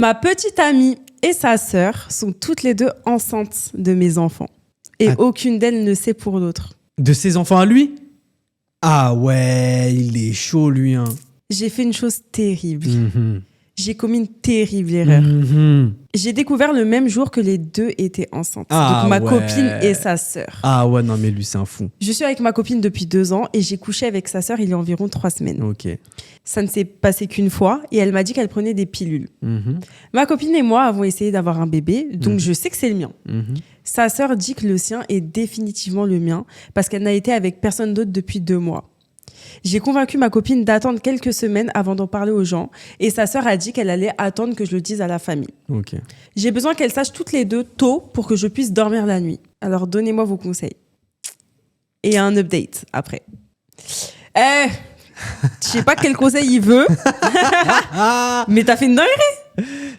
Ma petite amie et sa sœur sont toutes les deux enceintes de mes enfants. Et aucune d'elles ne sait pour l'autre. De ses enfants à lui? Ah ouais, il est chaud, lui. Hein. J'ai fait une chose terrible. Mm-hmm. J'ai commis une terrible erreur. J'ai découvert le même jour que les deux étaient enceintes. Donc ma copine et sa sœur. Ah ouais, non mais lui c'est un fou. Je suis avec ma copine depuis 2 ans et j'ai couché avec sa sœur il y a environ 3 semaines. Ok. Ça ne s'est passé qu'une fois et elle m'a dit qu'elle prenait des pilules. Ma copine et moi avons essayé d'avoir un bébé, donc je sais que c'est le mien. Sa sœur dit que le sien est définitivement le mien parce qu'elle n'a été avec personne d'autre depuis 2 mois. J'ai convaincu ma copine d'attendre quelques semaines avant d'en parler aux gens et sa sœur a dit qu'elle allait attendre que je le dise à la famille. Ok. J'ai besoin qu'elles sachent toutes les deux tôt pour que je puisse dormir la nuit. Alors donnez-moi vos conseils. Et un update après. Je sais pas quel conseil il veut, mais t'as fait une dinguerie.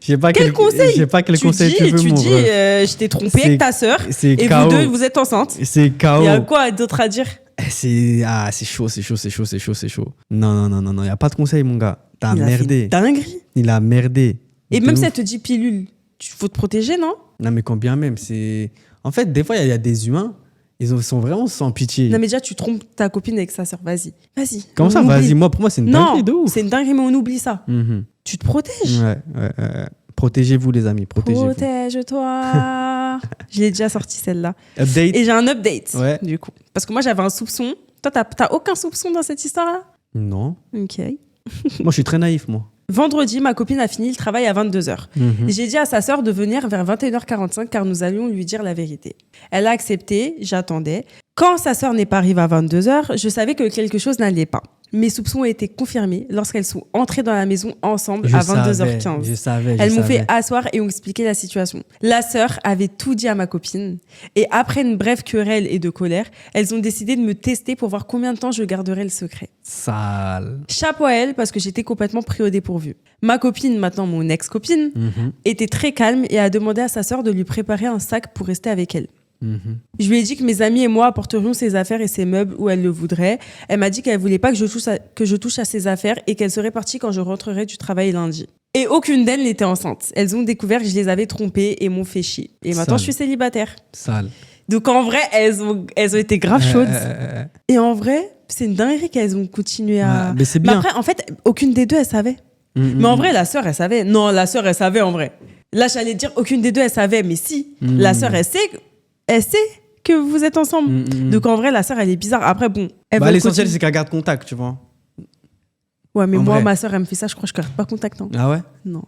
Je sais pas quel conseil. Je sais pas quel conseil tu veux, tu mon dis, ref. je t'ai trompé avec ta sœur et KO. vous deux, vous êtes enceintes. C'est KO. Il y a quoi d'autre à dire? C'est chaud. Non, y a pas de conseil, mon gars. T'as merdé. Dinguerie. Il a merdé. Et même si elle te dit pilule, faut te protéger, non? Non, mais quand bien même, c'est... En fait, des fois, il y a des humains, ils sont vraiment sans pitié. Non, mais déjà, tu trompes ta copine avec sa sœur. Vas-y. Comment ça, vas-y? Moi, pour moi, c'est une dinguerie de ouf. C'est une dinguerie, mais on oublie ça. Tu te protèges. Ouais. Protégez-vous, les amis. Protégez-vous. Protège-toi. Je l'ai déjà sorti, celle-là. Update. Et j'ai un update, Ouais. du coup. Parce que moi, j'avais un soupçon. Toi, t'as aucun soupçon dans cette histoire-là? Non. Ok. Moi, je suis très naïf, moi. Vendredi, ma copine a fini le travail à 22h. J'ai dit à sa sœur de venir vers 21h45 car nous allions lui dire la vérité. Elle a accepté, j'attendais. Quand sa sœur n'est pas arrivée à 22h, je savais que quelque chose n'allait pas. Mes soupçons ont été confirmés lorsqu'elles sont entrées dans la maison ensemble à 22h15. Je savais. Elles m'ont fait asseoir et ont expliqué la situation. La sœur avait tout dit à ma copine. Et après une brève querelle et de colère, elles ont décidé de me tester pour voir combien de temps je garderais le secret. Sale. Chapeau à elle parce que j'étais complètement pris au dépourvu. Ma copine, maintenant mon ex-copine, était très calme et a demandé à sa sœur de lui préparer un sac pour rester avec elle. Je lui ai dit que mes amis et moi apporterions ses affaires et ses meubles où elle le voudrait. Elle m'a dit qu'elle voulait pas que je touche à ses affaires et qu'elle serait partie quand je rentrerai du travail lundi. Et aucune d'elles n'était enceinte. Elles ont découvert que je les avais trompées et m'ont fait chier. Et maintenant, je suis célibataire. Sale. Donc en vrai, elles ont été grave chaudes. Et en vrai, c'est une dinguerie qu'elles ont continué à... Ouais, mais c'est bien. Mais après, en fait, aucune des deux, elle savait. Mais en vrai, la sœur, elle savait. Non, la sœur, elle savait en vrai. Là, j'allais dire aucune des deux, elle savait. Mais si, la sœur, elle sait que vous êtes ensemble. Donc en vrai, la sœur, elle est bizarre. Après, bon, l'essentiel, c'est qu'elle garde contact, tu vois. Ouais, mais En moi, vrai. ma sœur, elle me fait ça, je crois que je garde pas contact. Hein. Ah ouais? Non.